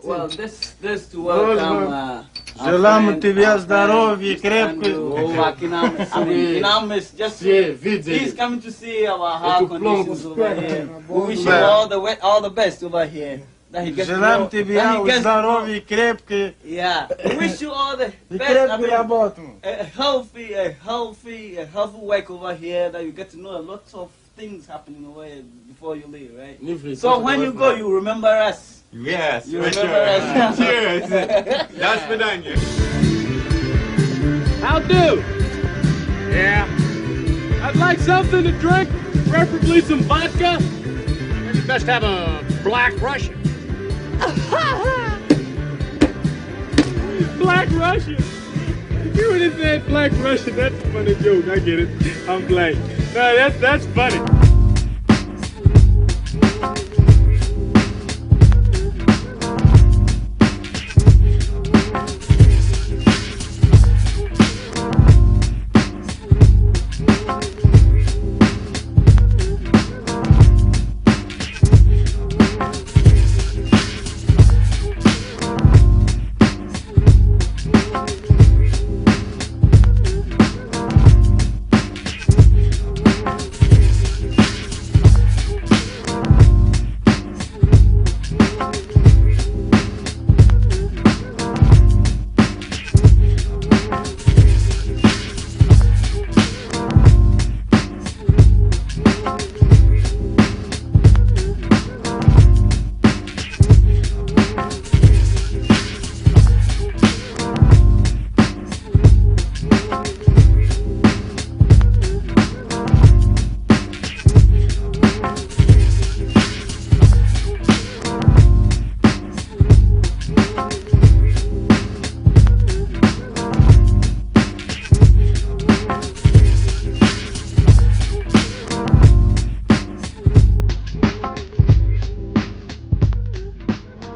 Well, this to welcome Желаем тебе здоровья, крепкого. He's coming to see our hard conditions over here. We wish you all the best over here. Желаем тебе здоровья, крепкого. Yeah, we wish you all the best. A healthy work over here, that you get to know a lot of things happening over here before you leave, right? So when you go, you remember us. Yes, You for remember sure. us. Cheers. That's for done. How do? Yeah. I'd like something to drink, preferably some vodka. Maybe best have a Black Russian. Black Russian. You would have said Black Russian. That's a funny joke. I get it. I'm black. No, that's funny.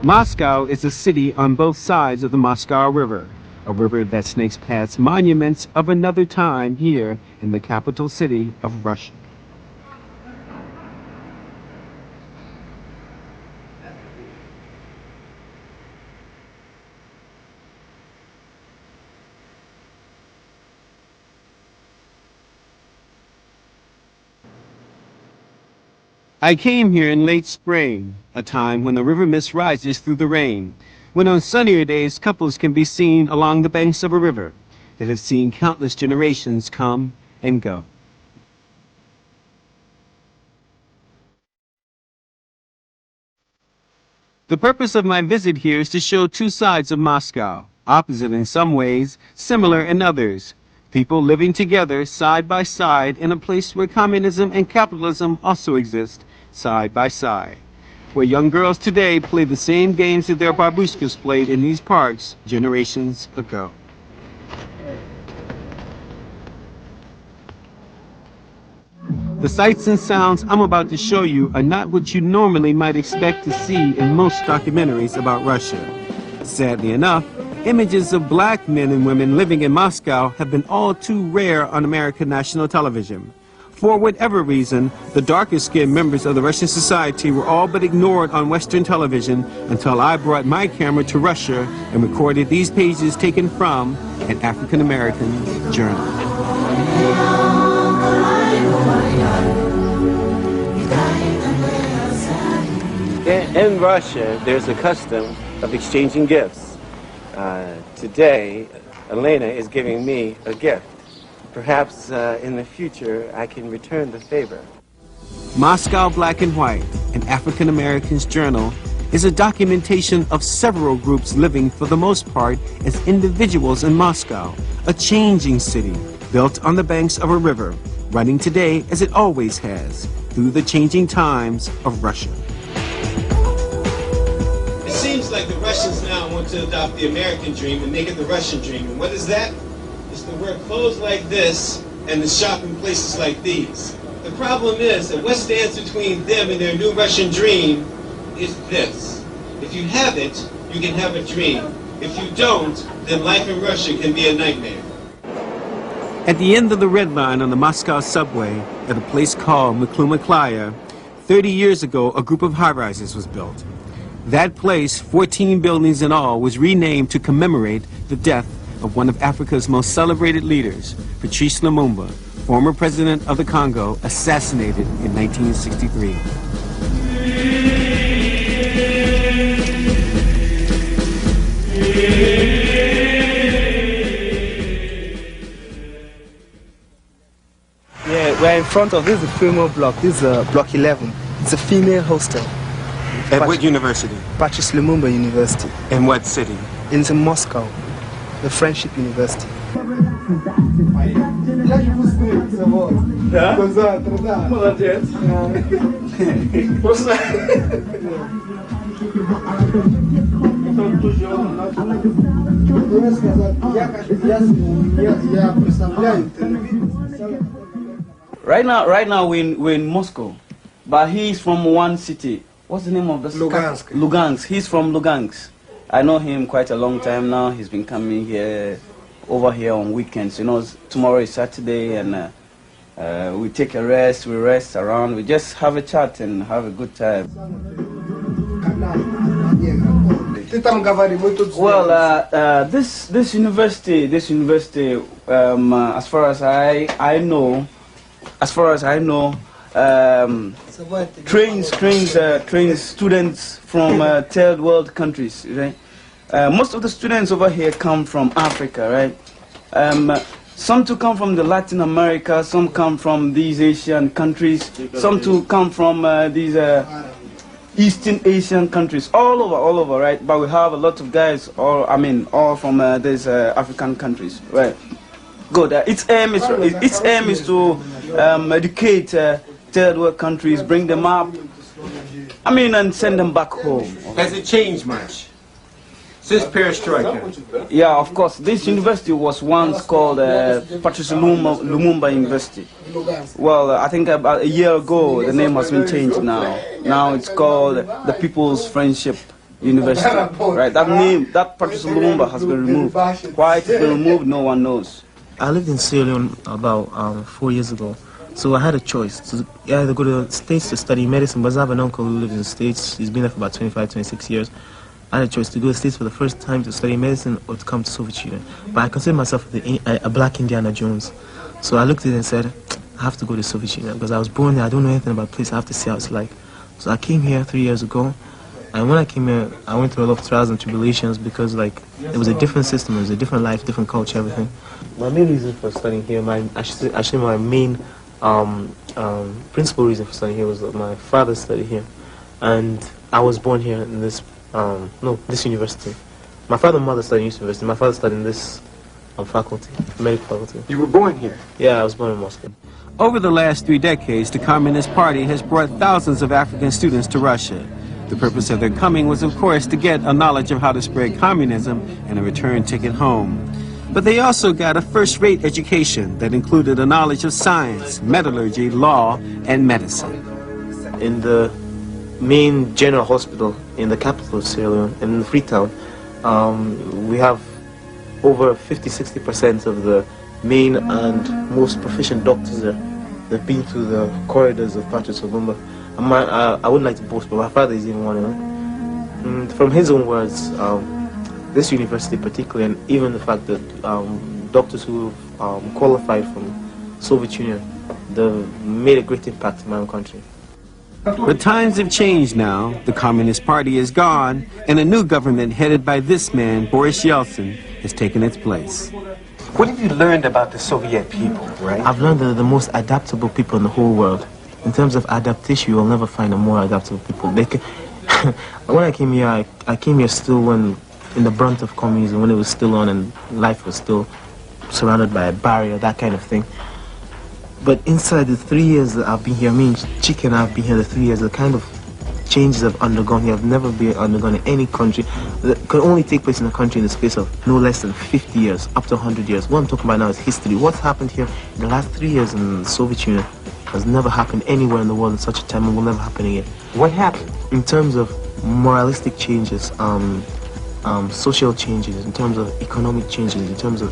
Moscow is a city on both sides of the Moscow River, a river that snakes past monuments of another time here in the capital city of Russia. I came here in late spring, a time when the river mist rises through the rain, when on sunnier days couples can be seen along the banks of a river that have seen countless generations come and go. The purpose of my visit here is to show two sides of Moscow, opposite in some ways, similar in others. People living together side by side in a place where communism and capitalism also exist side by side, where young girls today play the same games that their babushkas played in these parks generations ago. The sights and sounds I'm about to show you are not what you normally might expect to see in most documentaries about Russia. Sadly enough, images of black men and women living in Moscow have been all too rare on American national television. For whatever reason, the darker-skinned members of the Russian society were all but ignored on Western television until I brought my camera to Russia and recorded these pages taken from an African-American journal. In Russia, there's a custom of exchanging gifts. Today, Elena is giving me a gift. Perhaps in the future, I can return the favor. Moscow Black and White, an African American's journal, is a documentation of several groups living for the most part as individuals in Moscow, a changing city built on the banks of a river, running today as it always has, through the changing times of Russia. It seems like the Russians now want to adopt the American dream and make it the Russian dream. And what is that? It's to wear clothes like this and to shop in places like these. The problem is that what stands between them and their new Russian dream is this. If you have it, you can have a dream. If you don't, then life in Russia can be a nightmare. At the end of the red line on the Moscow subway, at a place called Muklumaklaya, 30 years ago, a group of high-rises was built. That place, 14 buildings in all, was renamed to commemorate the death of one of Africa's most celebrated leaders, Patrice Lumumba, former president of the Congo, assassinated in 1963. Yeah, we're in front of, this is the female block, this is block 11. It's a female hostel. At what university? Patrice Lumumba University. In what city? It's in Moscow, the Friendship University. Right now we're in Moscow, but he's from one city. What's the name of the city? Lugansk. Lugansk. He's from Lugansk. I know him quite a long time now. He's been coming here, over here on weekends. You know, tomorrow is Saturday, and we take a rest. We rest around. We just have a chat and have a good time. Well, this university, as far as I know, trains students from third world countries, right? Most of the students over here come from Africa, right? Some to come from the Latin America, some come from these Asian countries, some to come from these Eastern Asian countries, all over, right? But we have a lot of guys, all from these African countries, right? Good. Its aim is to educate third world countries, bring them up, and send them back home. Has it changed much since perestroika? Yeah, of course. This university was once called Patrice Lumumba University. Well, I think about a year ago the name has been changed now. Now it's called the People's Friendship University. Right? That name, that Patrice Lumumba, has been removed. Why it's been removed, no one knows. I lived in Sierra Leone about 4 years ago. So I had a choice to either go to the States to study medicine, but I have an uncle who lives in the States. He's been there for about 25, 26 years. I had a choice to go to the States for the first time to study medicine or to come to Soviet Union. But I consider myself a black Indiana Jones. So I looked at it and said, I have to go to Soviet Union because I was born there. I don't know anything about the place. I have to see how it's like. So I came here 3 years ago. And when I came here, I went through a lot of trials and tribulations because it was a different system, it was a different life, different culture, everything. My main reason for studying here, actually my main principal reason for studying here was that my father studied here, and I was born here in this university. My father and mother studied in this university. My father studied in this faculty, medical faculty. You were born here? Yeah, I was born in Moscow. Over the last 3 decades, the Communist Party has brought thousands of African students to Russia. The purpose of their coming was, of course, to get a knowledge of how to spread communism and a return ticket home. But they also got a first-rate education that included a knowledge of science, metallurgy, law, and medicine. In the main general hospital in the capital of Sierra Leone, in Freetown, we have over 50–60% of the main and most proficient doctors there. They've been through the corridors of Patrice Lumumba. I wouldn't like to boast, but my father is even one of them. From his own words, this university particularly, and even the fact that doctors who qualified from Soviet Union, they've made a great impact in my own country. But times have changed now. The Communist Party is gone, and a new government headed by this man, Boris Yeltsin, has taken its place. What have you learned about the Soviet people, right? I've learned that they're the most adaptable people in the whole world. In terms of adaptation, you will never find a more adaptable people. When I came here, I came here still when in the brunt of communism, when it was still on and life was still surrounded by a barrier, that kind of thing. But inside the 3 years that I've been here, me and Chicken, I've been here the 3 years, the kind of changes I've undergone here, I've never been undergone in any country. That can only take place in a country in the space of no less than 50 years, up to 100 years. What I'm talking about now is history. What's happened here in the last 3 years in the Soviet Union has never happened anywhere in the world in such a time and will never happen again. What happened? In terms of moralistic changes, social changes, in terms of economic changes, in terms of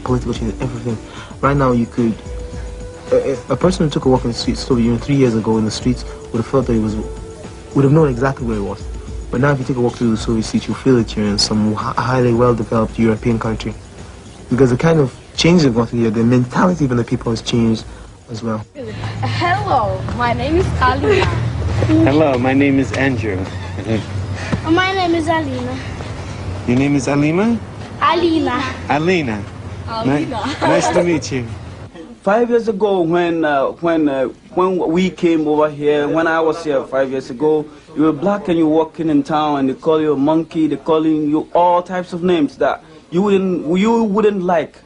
political changes, everything. Right now you could, a person who took a walk in the streets Soviet Union 3 years ago in the streets would have felt that would have known exactly where he was. But now if you take a walk through the Soviet street, you feel that you're in some highly well-developed European country. Because the kind of change that got here, the mentality of the people has changed as well. Hello, my name is Alina. Hello, my name is Andrew. My name is Alina. Your name is Alima? Alina. Alina. Nice to meet you. 5 years ago, when we came over here, when I was here 5 years ago, you were black and you're walking in town and they call you a monkey, they're calling you all types of names that you wouldn't like.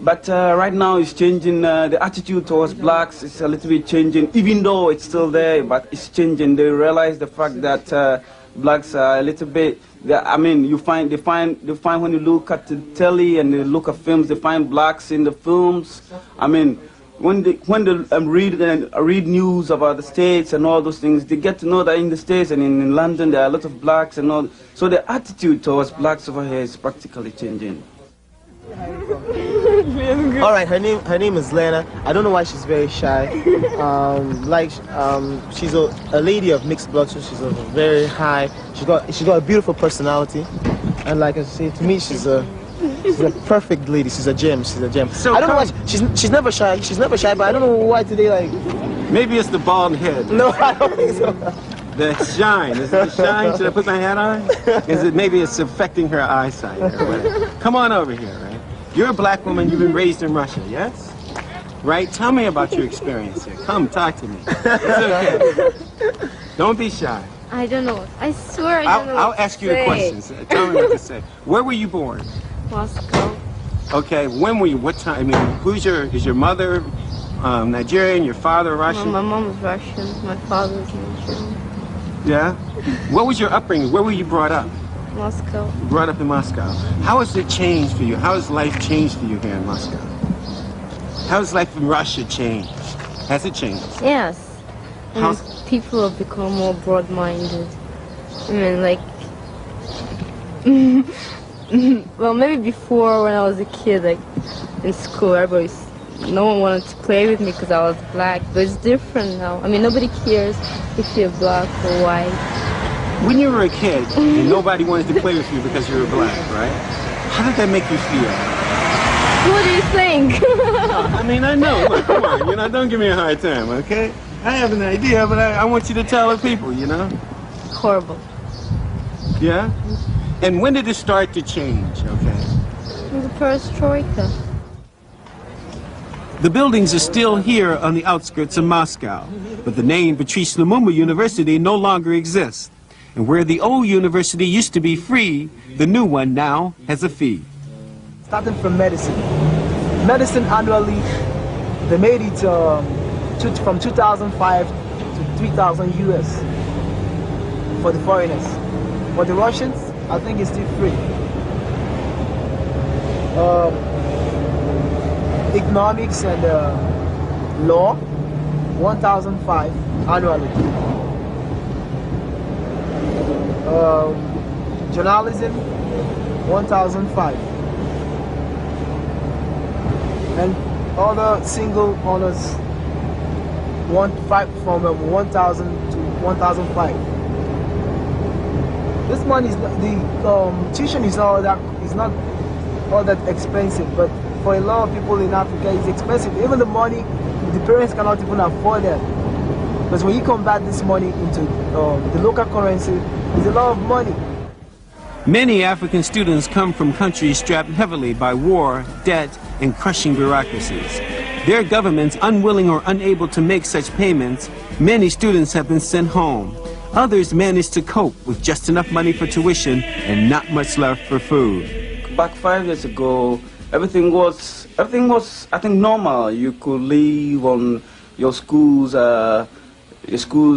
But right now it's changing, the attitude towards blacks is a little bit changing, even though it's still there, but it's changing. They realize the fact that blacks are a little bit, I mean, they find when you look at the telly and they look at films, they find blacks in the films. I mean, when they read news about the States and all those things, they get to know that in the States and in London there are a lot of blacks and all. So the attitude towards blacks over here is practically changing. All right, her name is Lena. I don't know why she's very shy. She's a lady of mixed blood, so she's a very high. She got a beautiful personality, and like I say, to me, she's a perfect lady. She's a gem. She's a gem. So I don't know why she's never shy. She's never shy, but I don't know why today like. Maybe it's the bald head. No, I don't think so. The shine. Is it the shine? Should I put my hat on? Is it maybe it's affecting her eyesight or whatever? Come on over here, right? You're a black woman, you've been raised in Russia, yes? Right? Tell me about your experience here. Come, talk to me. It's okay. Don't be shy. I don't know. I swear I don't know. I'll ask you the questions. Tell me what to say. Where were you born? Moscow. Okay, when were you? What time? I mean, is your mother Nigerian, your father Russian? My mom is Russian, my father is Nigerian. Yeah? What was your upbringing? Where were you brought up? Moscow. Brought up in Moscow. How has it changed for you? How has life changed for you here in Moscow? How has life in Russia changed? Has it changed? Yes. And people have become more broad-minded. I mean, like, well, maybe before when I was a kid, like in school, no one wanted to play with me because I was black. But it's different now. I mean, nobody cares if you're black or white. When you were a kid and nobody wanted to play with you because you were black, right? How did that make you feel? What do you think? I mean, I know. Look, come on, don't give me a hard time, okay? I have an idea, but I want you to tell the people, Horrible. Yeah? And when did it start to change, okay? The perestroika. The buildings are still here on the outskirts of Moscow, but the name Patrice Lumumba University no longer exists. And where the old university used to be free, the new one now has a fee. Starting from medicine. Medicine annually, they made it from 2005 to 3,000 US for the foreigners. For the Russians, I think it's still free. Economics and law, 1,005 annually. Journalism, 1,005. And other single honors, from 1,000 to 1,005. This money is the tuition is not all that expensive, but for a lot of people in Africa, it's expensive. Even the money, the parents cannot even afford that. Because when you convert this money into the local currency, it's a lot of money. Many African students come from countries strapped heavily by war, debt, and crushing bureaucracies. Their governments unwilling or unable to make such payments, many students have been sent home. Others manage to cope with just enough money for tuition and not much left for food. Back 5 years ago, everything was I think normal. You could live on your school's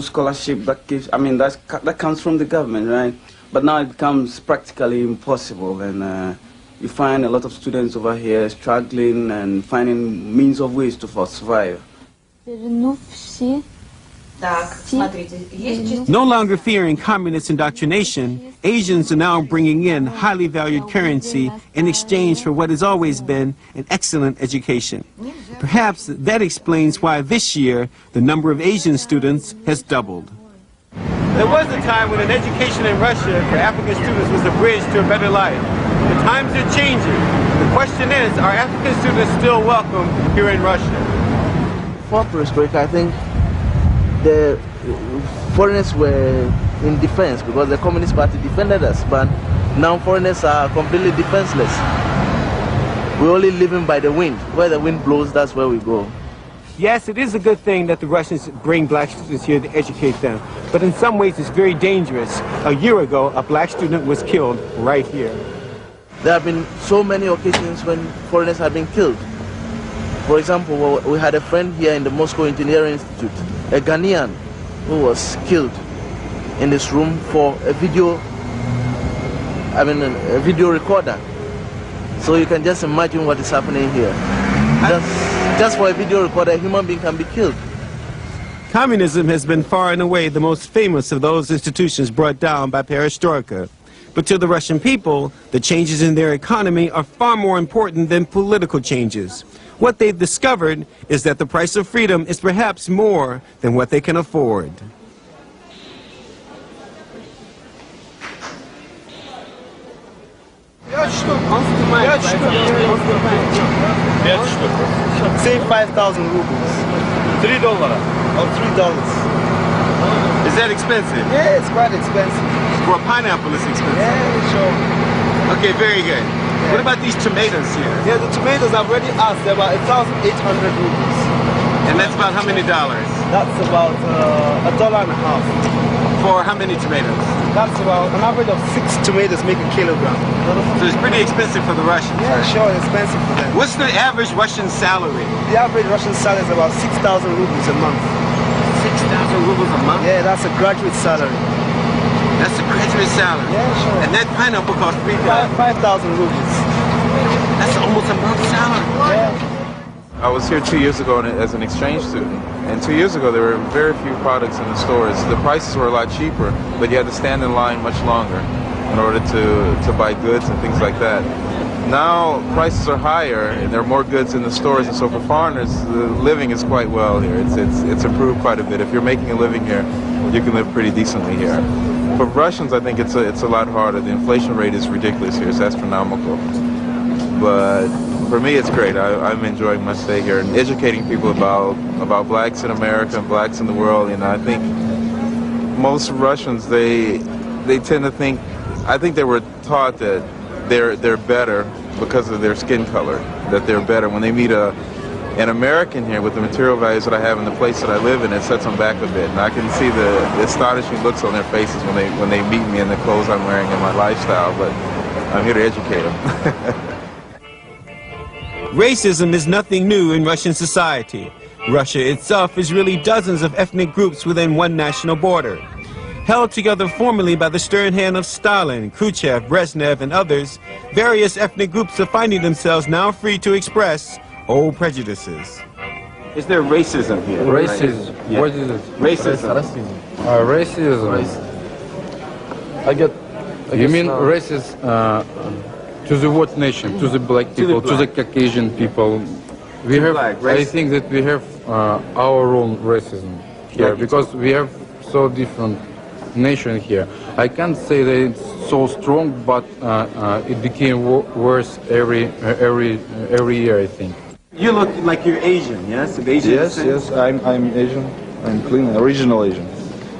scholarship that comes from the government, right? But now it becomes practically impossible, and you find a lot of students over here struggling and finding means of ways to survive. No longer fearing communist indoctrination, Asians are now bringing in highly valued currency in exchange for what has always been an excellent education. Perhaps that explains why this year the number of Asian students has doubled. There was a time when an education in Russia for African students was a bridge to a better life. The times are changing. The question is, are African students still welcome here in Russia? For perestroika, I think the foreigners were in defense because the Communist Party defended us, but now foreigners are completely defenseless. We're only living by the wind. Where the wind blows, that's where we go. Yes, it is a good thing that the Russians bring black students here to educate them, but in some ways it's very dangerous. A year ago, a black student was killed right here. There have been so many occasions when foreigners have been killed. For example, we had a friend here in the Moscow Engineering Institute, a Ghanaian who was killed in this room for a video recorder. So you can just imagine what is happening here. Just for a video recorder, a human being can be killed. Communism has been far and away the most famous of those institutions brought down by perestroika. But to the Russian people, the changes in their economy are far more important than political changes. What they've discovered is that the price of freedom is perhaps more than what they can afford. Say 5,000 rubles. $3 or $3. Is that expensive? Yeah, it's quite expensive. For a pineapple, it's expensive. Yeah, sure. Okay, very good. Yeah. What about these tomatoes here? Yeah, the tomatoes I've already asked. They're about 1,800 rubles. And that's about how many dollars? That's about $1.50. For how many tomatoes? That's about an average of 6 tomatoes make a kilogram. So it's pretty expensive for the Russians. Yeah, sure, it's expensive for them. What's the average Russian salary? The average Russian salary is about 6,000 rubles a month. 6,000 rubles a month? Yeah, that's a graduate salary. That's a graduate salary? Yeah, sure. And that pineapple costs 5,000 rubles. That's almost a month's salary. Yeah. I was here 2 years ago as an exchange student, and 2 years ago there were very few products in the stores. The prices were a lot cheaper, but you had to stand in line much longer in order to buy goods and things like that. Now prices are higher and there are more goods in the stores, and so for foreigners the living is quite well here. It's improved quite a bit. If you're making a living here, you can live pretty decently here. For Russians, I think it's a lot harder. The inflation rate is ridiculous here. It's astronomical. But for me, it's great. I'm enjoying my stay here and educating people about blacks in America and blacks in the world. And I think most Russians, they tend to think, I think they were taught that they're better because of their skin color, that they're better. When they meet an American here with the material values that I have in the place that I live in, it sets them back a bit. And I can see the astonishing looks on their faces when they meet me in the clothes I'm wearing and my lifestyle. But I'm here to educate them. Racism is nothing new in Russian society. Russia itself is really dozens of ethnic groups within one national border. Held together formerly by the stern hand of Stalin, Khrushchev, Brezhnev, and others, various ethnic groups are finding themselves now free to express old prejudices. Is there racism here? Racism? Yeah. What is it? Racism. Racism. You mean racist to the what nation? To the black people, to the Caucasian people? We have. I think that we have our own racism here because we have so different nation here. I can't say that it's so strong, but it became worse every year, I think. You look like you're Asian, yes? Of Asian descent? Yes, I'm Asian. I'm clean, original Asian.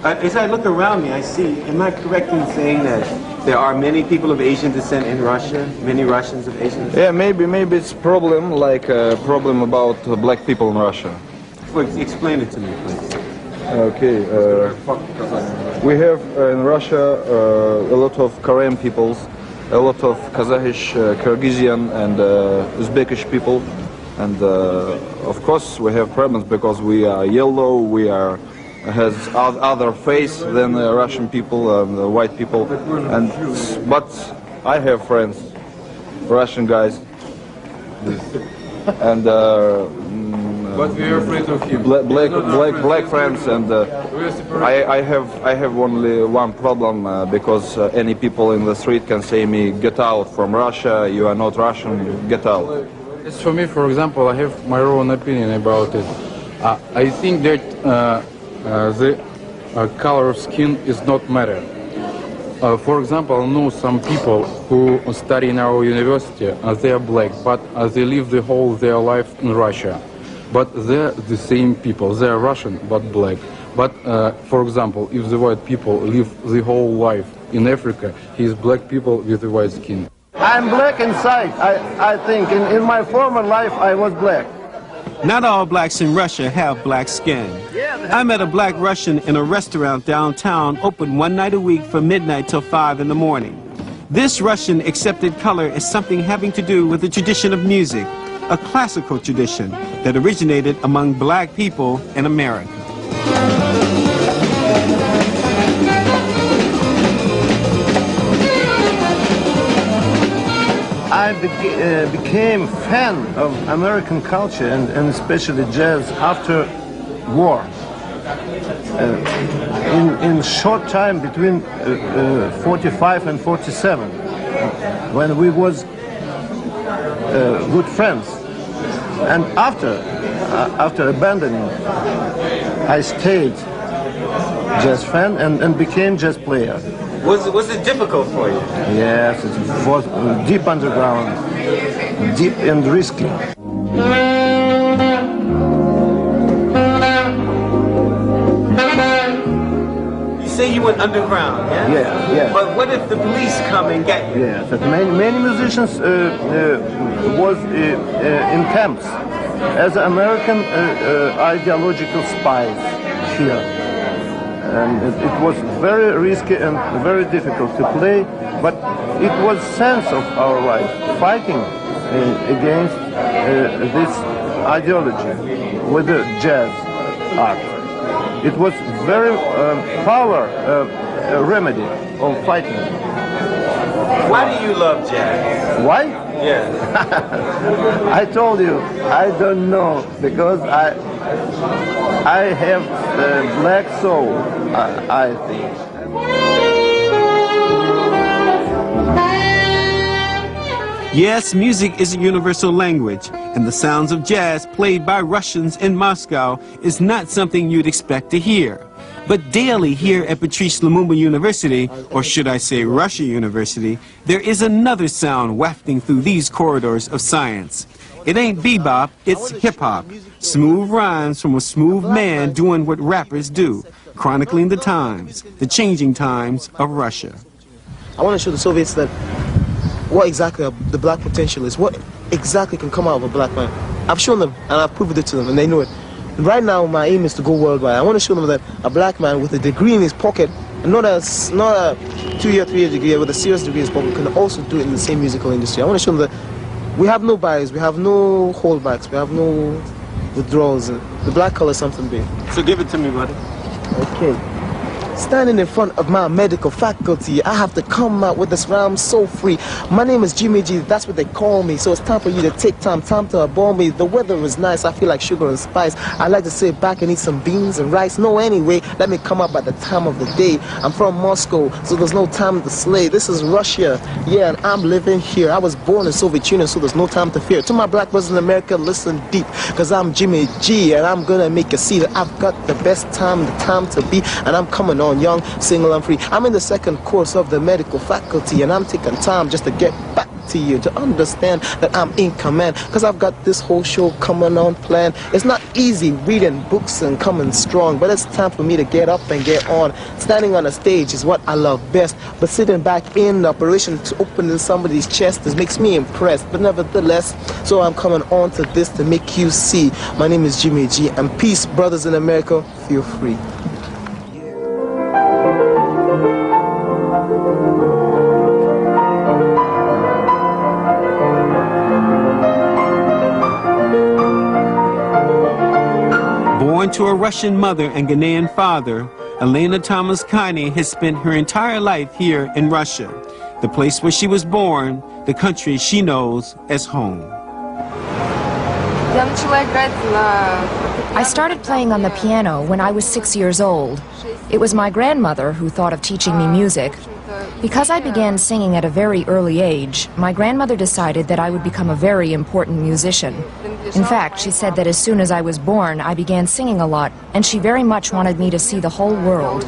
As I look around me, I see, am I correct in saying that there are many people of Asian descent in Russia? Many Russians of Asian descent? Yeah, maybe it's a problem, like a problem about black people in Russia. Explain it to me, please. Okay, we have in Russia a lot of Korean peoples, a lot of Kazakish, Kyrgyzstan and Uzbekish people, and of course we have problems because we are yellow, we has other face than Russian people and white people, but I have friends, Russian guys, and but we are afraid of him. Black friends, and I have only one problem because any people in the street can say me, get out from Russia, you are not Russian, get out. As for me, for example, I have my own opinion about it. I think that the color of skin is not matter. For example, I know some people who study in our university, they are black, but they live the whole their life in Russia. But they're the same people, they are Russian but black. But for example, if the white people live the whole life in Africa, he is black people with the white skin. I'm black inside, I think. In my former life, I was black. Not all blacks in Russia have black skin. I met a black Russian in a restaurant downtown, open one night a week from midnight till 5 in the morning. This Russian accepted color as something having to do with the tradition of music, a classical tradition that originated among black people in America. I became fan of American culture and especially jazz after war. In short time between 45 and 47, when we was good friends. And after abandoning, I stayed jazz fan and became jazz player. Was it difficult for you? Yes, it was deep underground, deep and risky. You say you went underground, yeah? Yeah, yeah. But what if the police come and get you? Yes, many musicians was in camps as American ideological spies here. And it was very risky and very difficult to play, but it was sense of our life, fighting against this ideology with the jazz art. It was very power remedy of fighting. Why do you love jazz? Why? Yeah. I told you, I don't know, because I have a black soul, I think. Yes, music is a universal language, and the sounds of jazz played by Russians in Moscow is not something you'd expect to hear. But daily here at Patrice Lumumba University, or should I say Russia University, there is another sound wafting through these corridors of science. It ain't bebop, it's hip-hop. Smooth rhymes from a smooth man doing what rappers do, chronicling the times, the changing times of Russia. I want to show the Soviets that what exactly the black potential is, what exactly can come out of a black man. I've shown them and I've proved it to them and they know it. Right now my aim is to go worldwide. I want to show them that a black man with a degree in his pocket, and not a 2-year, 3-year degree, with a serious degree in his pocket, can also do it in the same musical industry. I want to show them that we have no bias, we have no holdbacks, we have no withdrawals. The black color is something big. So give it to me, buddy. Okay. Standing in front of my medical faculty, I have to come out with this rhyme so free. My name is Jimmy G, that's what they call me. So it's time for you to take time to abhor me. The weather is nice, I feel like sugar and spice. I like to sit back and eat some beans and rice. No, anyway, let me come up at the time of the day. I'm from Moscow, so there's no time to slay. This is Russia, yeah, and I'm living here. I was born in Soviet Union, so there's no time to fear. To my black brothers in America, listen deep, cause I'm Jimmy G, and I'm gonna make you see that I've got the best time, the time to be, and I'm coming on young, single and free. I'm in the second course of the medical faculty, and I'm taking time just to get back to you, to understand that I'm in command, because I've got this whole show coming on planned. It's not easy reading books and coming strong, but it's time for me to get up and get on. Standing on a stage is what I love best, but sitting back in the operation to opening somebody's chest, this makes me impressed. But nevertheless, so I'm coming on to this to make you see. My name is Jimmy G, and peace, brothers in America, feel free. Born to a Russian mother and Ghanaian father, Elena Tomaskani has spent her entire life here in Russia, the place where she was born, the country she knows as home. I started playing on the piano when I was 6 years old. It was my grandmother who thought of teaching me music. Because I began singing at a very early age, my grandmother decided that I would become a very important musician. In fact, she said that as soon as I was born, I began singing a lot, and she very much wanted me to see the whole world.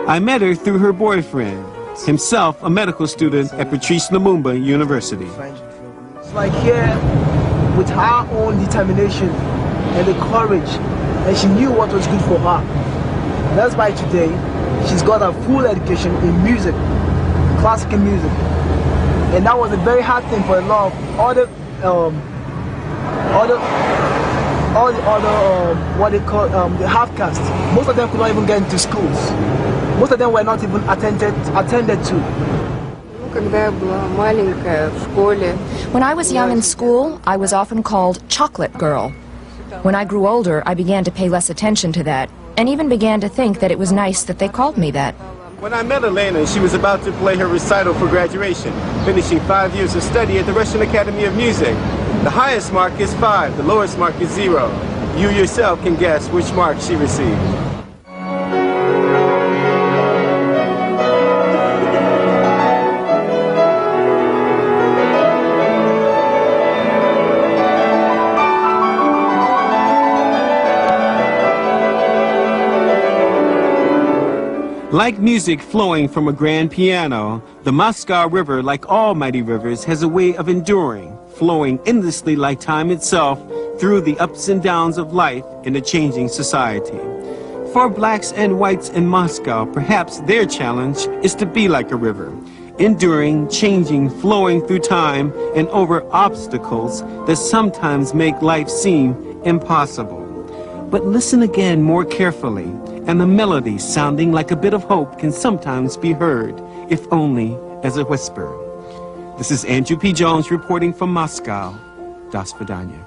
I met her through her boyfriend, himself a medical student at Patrice Lumumba University. It's like here, with her own determination and the courage, and she knew what was good for her. That's why today, she's got a full education in music, classical music. And that was a very hard thing for a lot of other what they call the half caste. Most of them could not even get into schools. Most of them were not even attended to. When I was young in school, I was often called Chocolate Girl. When I grew older, I began to pay less attention to that, and even began to think that it was nice that they called me that. When I met Elena, she was about to play her recital for graduation, finishing 5 years of study at the Russian Academy of Music. The highest mark is 5, the lowest mark is 0. You yourself can guess which mark she received. Like music flowing from a grand piano, the Moscow River, like all mighty rivers, has a way of enduring, flowing endlessly like time itself through the ups and downs of life in a changing society. For blacks and whites in Moscow, perhaps their challenge is to be like a river, enduring, changing, flowing through time and over obstacles that sometimes make life seem impossible. But listen again more carefully, and the melody sounding like a bit of hope can sometimes be heard, if only as a whisper. This is Andrew P. Jones reporting from Moscow. Das Vidanya.